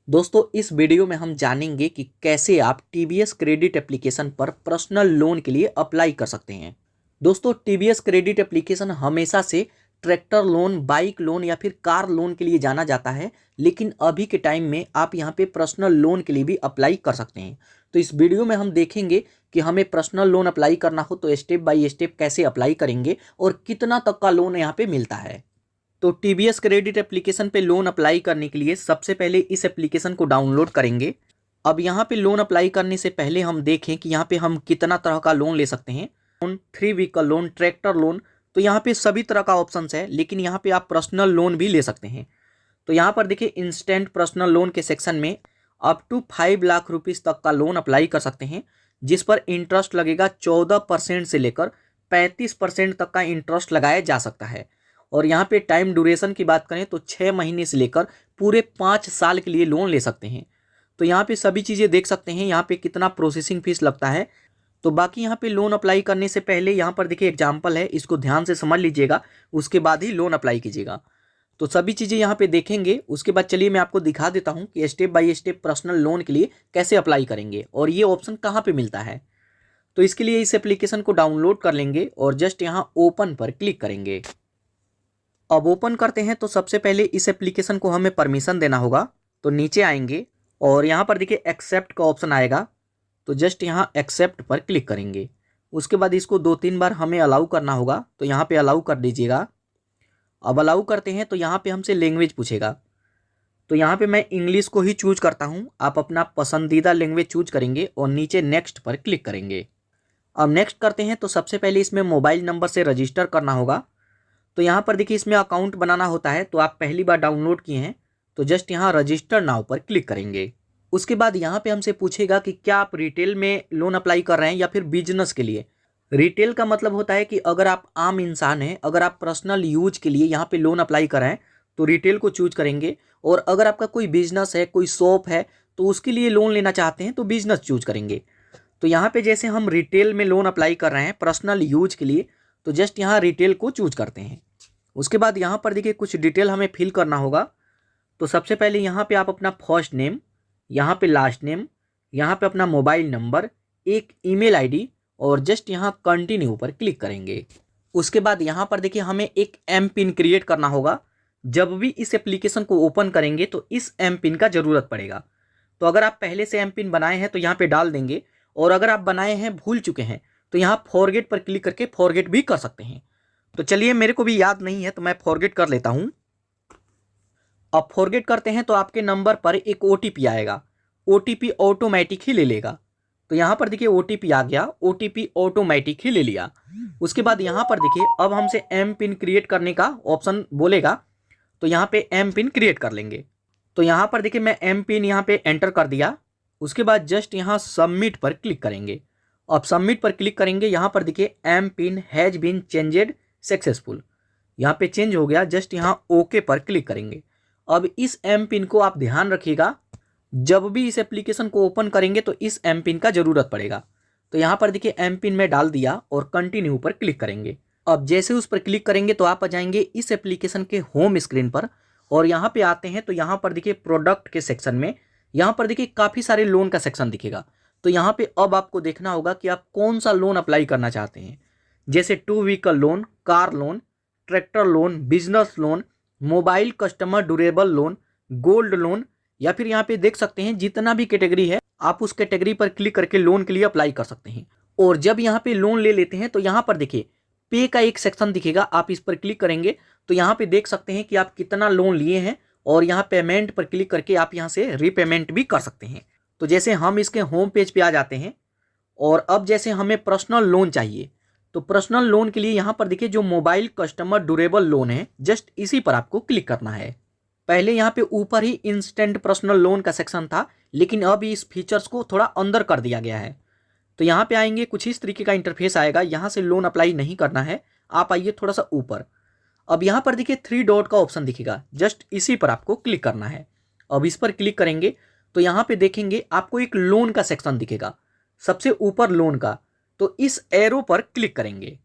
दोस्तों इस वीडियो में हम जानेंगे कि कैसे आप टीवीएस क्रेडिट एप्लीकेशन पर पर्सनल लोन के लिए अप्लाई कर सकते हैं। दोस्तों टीवीएस क्रेडिट एप्लीकेशन हमेशा से ट्रैक्टर लोन, बाइक लोन या फिर कार लोन के लिए जाना जाता है, लेकिन अभी के टाइम में आप यहां पे पर्सनल लोन के लिए भी अप्लाई कर सकते हैं। तो इस वीडियो में हम देखेंगे कि हमें पर्सनल लोन अप्लाई करना हो तो स्टेप बाय स्टेप कैसे अप्लाई करेंगे और कितना तक का लोन यहाँ पे मिलता है। तो टीवीएस क्रेडिट एप्लीकेशन पे लोन अप्लाई करने के लिए सबसे पहले इस एप्लीकेशन को डाउनलोड करेंगे। अब यहाँ पे लोन अप्लाई करने से पहले हम देखें कि यहाँ पे हम कितना तरह का लोन ले सकते हैं। Loan, 3 vehicle loan, tractor loan, तो यहाँ पे सभी तरह का ऑप्शंस है, लेकिन यहाँ पे आप पर्सनल लोन भी ले सकते हैं। तो यहाँ पर देखिए इंस्टेंट पर्सनल लोन के सेक्शन में अप टू 5 लाख रुपीज़ तक का लोन अप्लाई कर सकते हैं, जिस पर इंटरेस्ट लगेगा 14% से लेकर 35% तक का इंटरेस्ट लगाया जा सकता है। और यहाँ पे टाइम ड्यूरेशन की बात करें तो 6 महीने से लेकर पूरे 5 साल के लिए लोन ले सकते हैं। तो यहाँ पे सभी चीज़ें देख सकते हैं, यहाँ पे कितना प्रोसेसिंग फीस लगता है। तो बाकी यहाँ पे लोन अप्लाई करने से पहले यहाँ पर देखिए एग्जाम्पल है, इसको ध्यान से समझ लीजिएगा, उसके बाद ही लोन अप्लाई कीजिएगा। तो सभी चीज़ें यहाँ पे देखेंगे, उसके बाद चलिए मैं आपको दिखा देता हूँ कि step by step personal loan के लिए कैसे अप्लाई करेंगे और ये ऑप्शन कहाँ पे मिलता है। तो इसके लिए इस एप्लीकेशन को डाउनलोड कर लेंगे और जस्ट यहाँ ओपन पर क्लिक करेंगे। अब ओपन करते हैं तो सबसे पहले इस एप्लीकेशन को हमें परमिशन देना होगा। तो नीचे आएंगे और यहाँ पर देखिए एक्सेप्ट का ऑप्शन आएगा, तो जस्ट यहाँ एक्सेप्ट पर क्लिक करेंगे। उसके बाद इसको 2-3 बार हमें अलाउ करना होगा, तो यहाँ पे अलाउ कर दीजिएगा। अब अलाउ करते हैं तो यहाँ पे हमसे लैंग्वेज पूछेगा, तो यहाँ पे मैं इंग्लिश को ही चूज करता हूँ। आप अपना पसंदीदा लैंग्वेज चूज करेंगे और नीचे नेक्स्ट पर क्लिक करेंगे। अब नेक्स्ट करते हैं तो सबसे पहले इसमें मोबाइल नंबर से रजिस्टर करना होगा। तो यहाँ पर देखिए इसमें अकाउंट बनाना होता है, तो आप पहली बार डाउनलोड किए हैं तो जस्ट यहाँ रजिस्टर नाउ पर क्लिक करेंगे। उसके बाद यहाँ पे हमसे पूछेगा कि क्या आप रिटेल में लोन अप्लाई कर रहे हैं या फिर बिजनेस के लिए। रिटेल का मतलब होता है कि अगर आप आम इंसान हैं, अगर आप पर्सनल यूज के लिए यहाँ पे लोन अप्लाई कर रहे हैं तो रिटेल को चूज करेंगे, और अगर आपका कोई बिजनेस है, कोई शॉप है, तो उसके लिए लोन लेना चाहते हैं तो बिजनेस चूज करेंगे। तो यहाँ पे जैसे हम रिटेल में लोन अप्लाई कर रहे हैं पर्सनल यूज के लिए, तो जस्ट यहाँ रिटेल को चूज करते हैं। उसके बाद यहाँ पर देखिए कुछ डिटेल हमें फिल करना होगा। तो सबसे पहले यहाँ पे आप अपना फर्स्ट नेम, यहाँ पे लास्ट नेम, यहाँ पे अपना मोबाइल नंबर, एक ईमेल आईडी और जस्ट यहाँ कंटिन्यू पर क्लिक करेंगे। उसके बाद यहाँ पर देखिए हमें एक एम पिन क्रिएट करना होगा। जब भी इस एप्लीकेशन को ओपन करेंगे तो इस एम पिन का ज़रूरत पड़ेगा। तो अगर आप पहले से एम पिन बनाए हैं तो यहाँ पे डाल देंगे, और अगर आप बनाए हैं भूल चुके हैं तो यहाँ फॉरगेट पर क्लिक करके फॉरगेट भी कर सकते हैं। तो चलिए मेरे को भी याद नहीं है तो मैं फॉरगेट कर लेता हूं। अब फॉरगेट करते हैं तो आपके नंबर पर एक ओटीपी आएगा, ओटीपी ऑटोमेटिक ही ले लेगा। तो यहाँ पर देखिए ओटीपी आ गया, ओटीपी ऑटोमेटिक ही ले लिया। उसके बाद यहाँ पर देखिए अब हमसे एम पिन क्रिएट करने का ऑप्शन बोलेगा, तो यहाँ पे एम पिन क्रिएट कर लेंगे। तो यहाँ पर देखिए मैं एम पिन यहाँ पे एंटर कर दिया। उसके बाद जस्ट यहाँ सबमिट पर क्लिक करेंगे। अब सबमिट पर क्लिक करेंगे, यहाँ पर देखिए M PIN has been changed successful, यहाँ पे चेंज हो गया। जस्ट यहाँ ओके पर क्लिक करेंगे। अब इस एम पिन को आप ध्यान रखिएगा, जब भी इस एप्लीकेशन को ओपन करेंगे तो इस एम पिन का ज़रूरत पड़ेगा। तो यहाँ पर देखिए एम पिन में डाल दिया और कंटिन्यू पर क्लिक करेंगे। अब जैसे उस पर क्लिक करेंगे तो आप आ जाएंगे इस एप्लीकेशन के होम स्क्रीन पर, और यहाँ पे आते हैं तो यहाँ पर देखिए प्रोडक्ट के सेक्शन में यहाँ पर देखिए काफ़ी सारे लोन का सेक्शन दिखेगा। तो यहाँ पे अब आपको देखना होगा कि आप कौन सा लोन अप्लाई करना चाहते हैं, जैसे 2 vehicle loan, car loan, tractor loan, business loan, mobile customer durable loan, gold loan, या फिर यहाँ पे देख सकते हैं जितना भी कैटेगरी है आप उस कैटेगरी पर क्लिक करके लोन के लिए अप्लाई कर सकते हैं। और जब यहाँ पे लोन ले लेते हैं तो यहाँ पर देखिए पे का एक सेक्शन दिखेगा, आप इस पर क्लिक करेंगे तो यहाँ पे देख सकते हैं कि आप कितना लोन लिए हैं, और यहाँ पेमेंट पर क्लिक करके आप यहाँ से रीपेमेंट भी कर सकते हैं। तो जैसे हम इसके होम पेज पे आ जाते हैं, और अब जैसे हमें पर्सनल लोन चाहिए तो पर्सनल लोन के लिए यहाँ पर देखिए जो मोबाइल कस्टमर ड्यूरेबल लोन है, जस्ट इसी पर आपको क्लिक करना है। पहले यहाँ पे ऊपर ही इंस्टेंट पर्सनल लोन का सेक्शन था, लेकिन अब इस फीचर्स को थोड़ा अंदर कर दिया गया है। तो यहाँ पे आएंगे कुछ इस तरीके का इंटरफेस आएगा, यहाँ से लोन अप्लाई नहीं करना है, आप आइए थोड़ा सा ऊपर। अब यहाँ पर देखिए 3 डॉट का ऑप्शन दिखेगा, जस्ट इसी पर आपको क्लिक करना है। अब इस पर क्लिक करेंगे तो यहाँ पे देखेंगे आपको एक लोन का सेक्शन दिखेगा, सबसे ऊपर लोन का। तो इस एरो पर क्लिक करेंगे।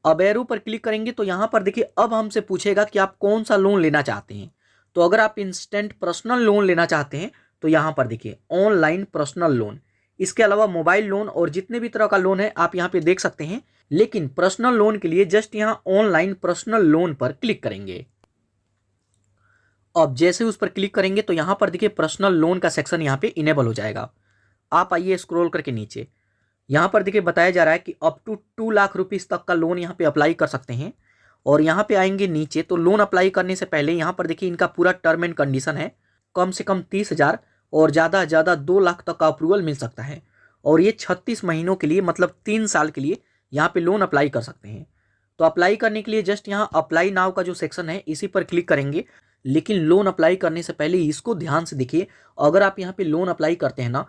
अब एरो पर क्लिक करेंगे तो यहाँ पर देखिए अब हमसे पूछेगा कि आप कौन सा लोन लेना चाहते हैं। तो तो अगर आप इंस्टेंट पर्सनल लोन लेना चाहते हैं तो यहाँ पर देखिए ऑनलाइन पर्सनल लोन, इसके अलावा मोबाइल लोन और जितने भी तरह का लोन है आप यहाँ पे देख सकते हैं। लेकिन पर्सनल लोन के लिए जस्ट यहाँ ऑनलाइन पर्सनल लोन पर क्लिक करेंगे। अब जैसे उस पर क्लिक करेंगे तो यहाँ पर देखिए पर्सनल लोन का सेक्शन यहाँ पे इनेबल हो जाएगा। आप आइए स्क्रॉल करके नीचे, यहाँ पर देखिए बताया जा रहा है कि अप टू 2 लाख रुपीस तक का लोन यहाँ पे अप्लाई कर सकते हैं। और यहाँ पे आएंगे नीचे तो लोन अप्लाई करने से पहले यहाँ पर देखिए इनका पूरा टर्म एंड कंडीशन है, कम से कम 30,000 और ज़्यादा से ज़्यादा 2 लाख तक का अप्रूवल मिल सकता है। और ये 36 महीनों के लिए मतलब 3 साल के लिए यहाँ पे लोन अप्लाई कर सकते हैं। तो अप्लाई करने के लिए जस्ट यहाँ अप्लाई नाउ का जो सेक्शन है इसी पर क्लिक करेंगे। लेकिन लोन अप्लाई करने से पहले इसको ध्यान से देखिए, अगर आप यहाँ पे लोन अप्लाई करते हैं ना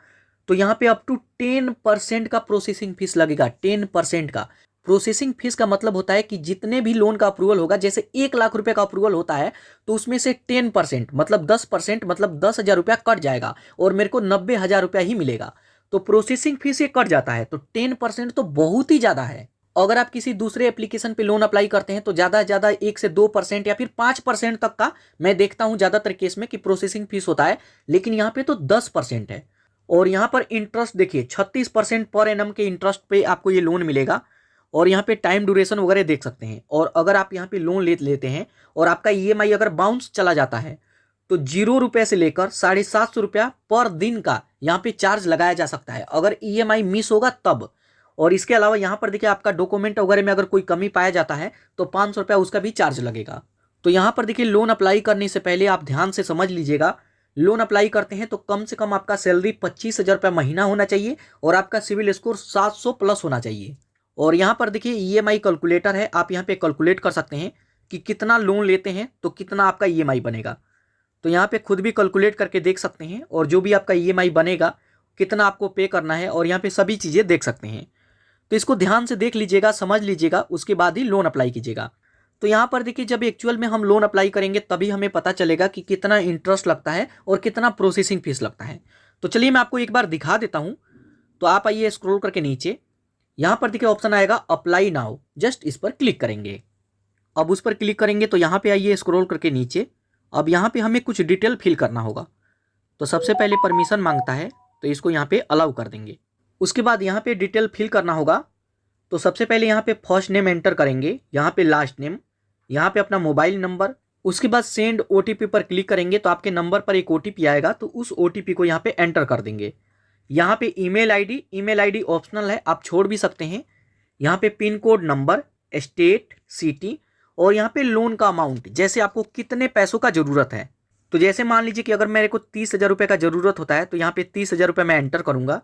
तो यहाँ पे अप टू 10% का प्रोसेसिंग फीस लगेगा। 10% का प्रोसेसिंग फीस का मतलब होता है कि जितने भी लोन का अप्रूवल होगा, जैसे 1 लाख रुपए का अप्रूवल होता है तो उसमें से 10% मतलब 10% मतलब 10,000 रुपया कट जाएगा और मेरे को 90,000 रुपया ही मिलेगा। तो प्रोसेसिंग फीस ये कट जाता है, तो 10% तो बहुत ही ज़्यादा है। अगर आप किसी दूसरे एप्लीकेशन पे लोन अप्लाई करते हैं तो ज़्यादा से ज़्यादा 1 से 2% या फिर 5% तक का मैं देखता हूँ ज़्यादातर केस में कि प्रोसेसिंग फीस होता है, लेकिन यहाँ पे तो 10% है। और यहाँ पर इंटरेस्ट देखिए 36% पर एनम के इंटरेस्ट पे आपको ये लोन मिलेगा। और यहाँ पे टाइम ड्यूरेशन वगैरह देख सकते हैं। और अगर आप यहाँ पे लोन लेते हैं और आपका ईएमआई अगर बाउंस चला जाता है तो 0 रुपये से लेकर 750 रुपया पर दिन का यहाँ पे चार्ज लगाया जा सकता है अगर ईएमआई मिस होगा तब। और इसके अलावा यहाँ पर देखिए आपका डॉक्यूमेंट वगैरह में अगर कोई कमी पाया जाता है तो 500 रुपया उसका भी चार्ज लगेगा। तो यहाँ पर देखिए लोन अप्लाई करने से पहले आप ध्यान से समझ लीजिएगा, लोन अप्लाई करते हैं तो कम से कम आपका सैलरी 25,000 रुपया महीना होना चाहिए और आपका सिविल स्कोर 700 प्लस होना चाहिए। और यहाँ पर देखिए ईएमआई कैलकुलेटर है, आप यहाँ पे कैलकुलेट कर सकते हैं कि कितना लोन लेते हैं तो कितना आपका ईएमआई बनेगा। तो यहाँ पे खुद भी कैलकुलेट करके देख सकते हैं और जो भी आपका ईएमआई बनेगा कितना आपको पे करना है और यहाँ पे सभी चीज़ें देख सकते हैं। तो इसको ध्यान से देख लीजिएगा, समझ लीजिएगा, उसके बाद ही लोन अप्लाई कीजिएगा। तो यहाँ पर देखिए जब एक्चुअल में हम लोन अप्लाई करेंगे तभी हमें पता चलेगा कि कितना इंटरेस्ट लगता है और कितना प्रोसेसिंग फीस लगता है। तो चलिए मैं आपको एक बार दिखा देता हूँ। तो आप आइए स्क्रॉल करके नीचे, यहाँ पर देखिए ऑप्शन आएगा अप्लाई नाउ, जस्ट इस पर क्लिक करेंगे। अब उस पर क्लिक करेंगे तो यहाँ पे आइए स्क्रॉल करके नीचे। अब यहाँ पे हमें कुछ डिटेल फिल करना होगा। तो सबसे पहले परमिशन मांगता है तो इसको यहाँ पे अलाउ कर देंगे। उसके बाद यहाँ पे डिटेल फिल करना होगा। तो सबसे पहले यहाँ पे फर्स्ट नेम एंटर करेंगे, यहाँ पे लास्ट नेम, यहाँ पे अपना मोबाइल नंबर। उसके बाद सेंड ओटीपी पर क्लिक करेंगे तो आपके नंबर पर एक ओटीपी आएगा, तो उस ओटीपी को यहाँ पे एंटर कर देंगे। यहाँ पे ईमेल आईडी ऑप्शनल है, आप छोड़ भी सकते हैं। यहाँ पे pin code, number, state, city और यहाँ पे लोन का अमाउंट, जैसे आपको कितने पैसों का ज़रूरत है। तो जैसे मान लीजिए कि अगर मेरे को 30,000 रुपये का ज़रूरत होता है तो यहाँ पे 30,000 रुपये मैं एंटर करूँगा।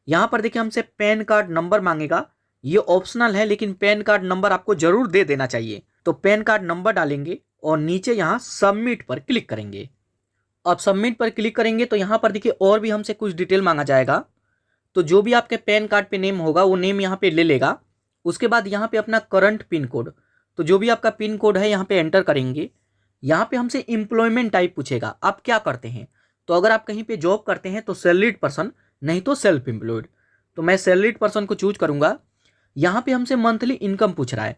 यहाँ पर देखिए हमसे पैन कार्ड नंबर मांगेगा, ये ऑप्शनल है लेकिन पैन कार्ड नंबर आपको जरूर दे देना चाहिए। तो पैन कार्ड नंबर डालेंगे और नीचे यहाँ सबमिट पर क्लिक करेंगे। अब सबमिट पर क्लिक करेंगे तो यहाँ पर देखिए और भी हमसे कुछ डिटेल मांगा जाएगा। तो जो भी आपके पैन कार्ड पे नेम होगा वो नेम यहाँ पे ले लेगा। उसके बाद यहाँ पे अपना करंट पिन कोड, तो जो भी आपका पिन कोड है यहाँ पे एंटर करेंगे। यहाँ पे हमसे एम्प्लॉयमेंट टाइप पूछेगा, आप क्या करते हैं। तो अगर आप कहीं पे जॉब करते हैं तो सैलरीड पर्सन, नहीं तो सेल्फ एम्प्लॉयड। तो मैं सैलरीड पर्सन को चूज करूँगा। यहाँ पे हमसे मंथली इनकम पूछ रहा है,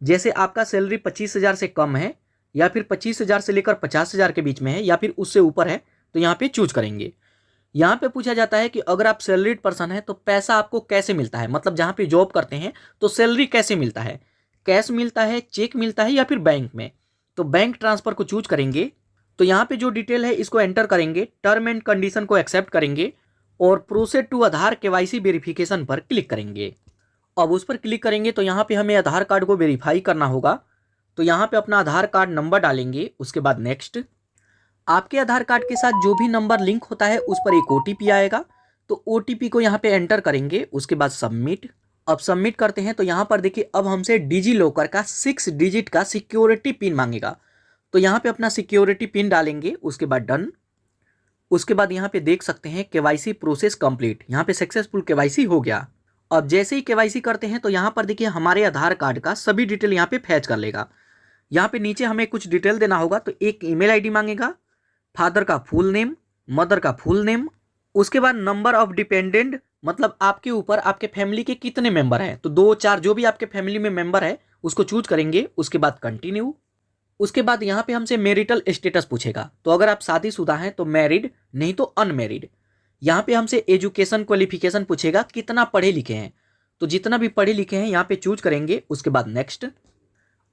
जैसे आपका सैलरी 25,000 से कम है या फिर 25,000 से लेकर 50,000 के बीच में है या फिर उससे ऊपर है, तो यहाँ पे चूज करेंगे। यहाँ पे पूछा जाता है कि अगर आप सैलरीड पर्सन है तो पैसा आपको कैसे मिलता है, मतलब जहाँ पे जॉब करते हैं तो सैलरी कैसे मिलता है, कैश मिलता है, चेक मिलता है या फिर बैंक में। तो बैंक ट्रांसफर को चूज करेंगे। तो यहाँ पे जो डिटेल है इसको एंटर करेंगे, टर्म एंड कंडीशन को एक्सेप्ट करेंगे और proceed to Aadhaar KYC verification पर क्लिक करेंगे। अब उस पर क्लिक करेंगे तो यहाँ पे हमें आधार कार्ड को वेरीफाई करना होगा। तो यहाँ पे अपना आधार कार्ड नंबर डालेंगे, उसके बाद नेक्स्ट। आपके आधार कार्ड के साथ जो भी नंबर लिंक होता है उस पर एक ओटीपी आएगा, तो ओटीपी को यहाँ पे एंटर करेंगे। उसके बाद सबमिट। अब सबमिट करते हैं तो यहाँ पर देखिए अब हमसे डिजी लॉकर का 6 डिजिट का सिक्योरिटी पिन मांगेगा। तो यहाँ पे अपना सिक्योरिटी पिन डालेंगे, उसके बाद डन। उसके बाद यहाँ पे देख सकते हैं केवाईसी प्रोसेस कंप्लीट, यहाँ पे सक्सेसफुल केवाईसी हो गया। अब जैसे ही केवाईसी करते हैं तो यहाँ पर देखिए हमारे आधार कार्ड का सभी डिटेल यहाँ पे फैच कर लेगा। यहाँ पे नीचे हमें कुछ डिटेल देना होगा, तो एक ईमेल आईडी मांगेगा, फादर का फुल नेम, मदर का फुल नेम, उसके बाद नंबर ऑफ डिपेंडेंट, मतलब आपके ऊपर आपके फैमिली के कितने मेंबर हैं, तो 2, 4 जो भी आपके फैमिली में मेंबर है उसको चूज करेंगे। उसके बाद कंटिन्यू। उसके बाद यहाँ पे हमसे मैरिटल स्टेटस पूछेगा, तो अगर आप शादीशुदा हैं तो मैरिड, नहीं तो अनमैरिड। यहाँ पे हमसे एजुकेशन क्वालिफिकेशन पूछेगा, कितना पढ़े लिखे हैं, तो जितना भी पढ़े लिखे हैं यहाँ पे चूज करेंगे। उसके बाद नेक्स्ट।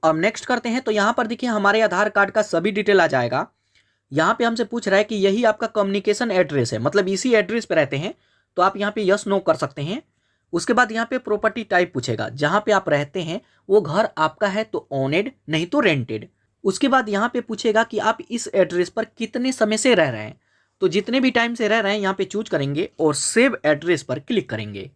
अब नेक्स्ट करते हैं तो यहाँ पर देखिए हमारे आधार कार्ड का सभी डिटेल आ जाएगा। यहाँ पे हमसे पूछ रहा है कि यही आपका कम्युनिकेशन एड्रेस है, मतलब इसी एड्रेस पे रहते हैं, तो आप यहाँ पे यस नो कर सकते हैं। उसके बाद यहाँ पे प्रॉपर्टी टाइप पूछेगा, जहाँ पे आप रहते हैं वो घर आपका है तो ओनेड, नहीं तो रेंटेड। उसके बाद यहाँ पे पूछेगा कि आप इस एड्रेस पर कितने समय से रह रहे हैं, तो जितने भी टाइम से रह रहे हैं यहाँ पे चूज करेंगे और सेव एड्रेस पर क्लिक करेंगे।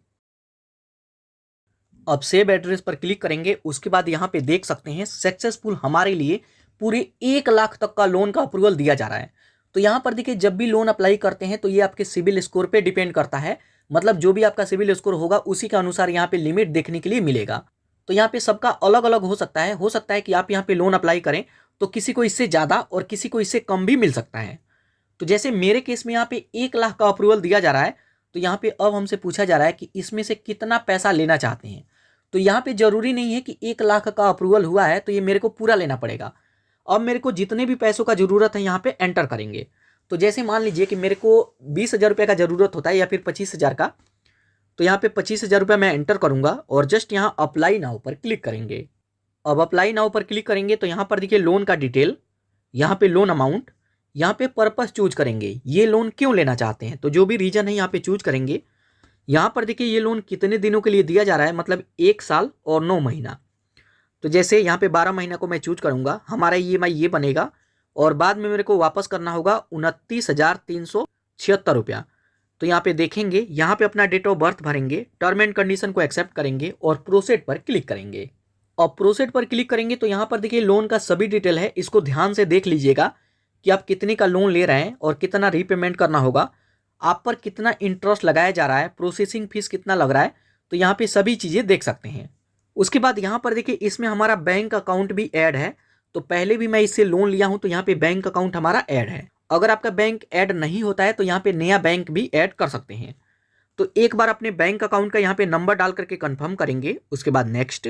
अब सेव एड्रेस पर क्लिक करेंगे। उसके बाद यहाँ पे देख सकते हैं सक्सेसफुल हमारे लिए पूरे 1 लाख तक का लोन का अप्रूवल दिया जा रहा है। तो यहाँ पर देखिए जब भी लोन अप्लाई करते हैं तो ये आपके सिविल स्कोर पे डिपेंड करता है, मतलब जो भी आपका सिविल स्कोर होगा उसी के अनुसार यहाँ पे लिमिट देखने के लिए मिलेगा। तो यहाँ पे सबका अलग अलग हो सकता है कि आप यहाँ पे लोन अप्लाई करें तो किसी को इससे ज़्यादा और किसी को इससे कम भी मिल सकता है। तो जैसे मेरे केस में यहाँ पे 1 लाख का अप्रूवल दिया जा रहा है, तो यहाँ पे अब हमसे पूछा जा रहा है कि इसमें से कितना पैसा लेना चाहते हैं। तो यहाँ पे जरूरी नहीं है कि 1 लाख का अप्रूवल हुआ है तो ये मेरे को पूरा लेना पड़ेगा। अब मेरे को जितने भी पैसों का ज़रूरत है यहाँ पे एंटर करेंगे। तो जैसे मान लीजिए कि मेरे को 20,000 रुपये का ज़रूरत होता है या फिर 25,000 का, तो यहाँ पे 25,000 रुपये मैं एंटर करूँगा और जस्ट यहाँ अप्लाई नाउ पर क्लिक करेंगे। अब अप्लाई नाउ पर क्लिक करेंगे तो यहाँ पर देखिए लोन का डिटेल, यहाँ पे लोन अमाउंट, यहाँ पे पर्पस चूज करेंगे, ये लोन क्यों लेना चाहते हैं, तो जो भी रीजन है यहाँ पे चूज करेंगे। यहाँ पर देखिए ये लोन कितने दिनों के लिए दिया जा रहा है, मतलब 1 साल और 9 महीना। तो जैसे यहाँ पे 12 महीना को मैं चूज करूँगा, हमारा EMI ये बनेगा और बाद में मेरे को वापस करना होगा 29,376 रुपया। तो यहाँ पे देखेंगे, यहाँ पे अपना डेट ऑफ बर्थ भरेंगे, टर्म एंड कंडीशन को एक्सेप्ट करेंगे और प्रोसीड पर क्लिक करेंगे। और प्रोसीड पर क्लिक करेंगे तो यहाँ पर देखिए लोन का सभी डिटेल है, इसको ध्यान से देख लीजिएगा कि आप कितने का लोन ले रहे हैं और कितना रीपेमेंट करना होगा, आप पर कितना इंटरेस्ट लगाया जा रहा है, प्रोसेसिंग फीस कितना लग रहा है, तो यहाँ पे सभी चीज़ें देख सकते हैं। उसके बाद यहाँ पर देखिए इसमें हमारा बैंक अकाउंट भी ऐड है, तो पहले भी मैं इससे लोन लिया हूँ तो यहाँ पे बैंक अकाउंट हमारा ऐड है। अगर आपका बैंक ऐड नहीं होता है तो यहाँ पे नया बैंक भी ऐड कर सकते हैं। तो एक बार अपने बैंक अकाउंट का यहाँ पे नंबर डाल करके कंफर्म करेंगे। उसके बाद नेक्स्ट।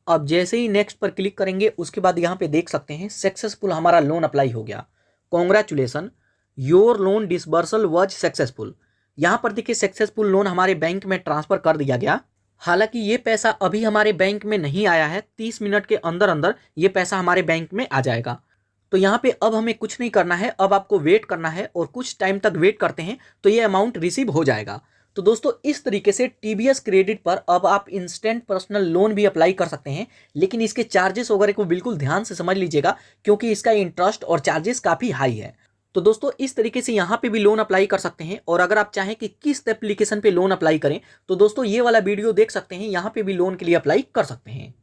अब जैसे ही नेक्स्ट पर क्लिक करेंगे उसके बाद यहाँ पे देख सकते हैं सक्सेसफुल हमारा लोन अप्लाई हो गया, congratulation, your loan disbursal was successful. यहाँ पर देखिए सक्सेसफुल लोन हमारे बैंक में ट्रांसफर कर दिया गया। हालांकि ये पैसा अभी हमारे बैंक में नहीं आया है, 30 मिनट के अंदर अंदर ये पैसा हमारे बैंक में आ जाएगा। तो यहाँ पे अब हमें कुछ नहीं करना है, अब आपको वेट करना है और कुछ टाइम तक वेट करते हैं तो ये अमाउंट रिसीव हो जाएगा। तो दोस्तों इस तरीके से TBS क्रेडिट पर अब आप इंस्टेंट पर्सनल लोन भी अप्लाई कर सकते हैं, लेकिन इसके चार्जेस वगैरह को बिल्कुल ध्यान से समझ लीजिएगा क्योंकि इसका इंटरेस्ट और चार्जेस काफ़ी हाई है। तो दोस्तों इस तरीके से यहाँ पे भी लोन अप्लाई कर सकते हैं। और अगर आप चाहें कि किस एप्लीकेशन पे लोन अप्लाई करें तो दोस्तों ये वाला वीडियो देख सकते हैं, यहाँ पे भी लोन के लिए अप्लाई कर सकते हैं।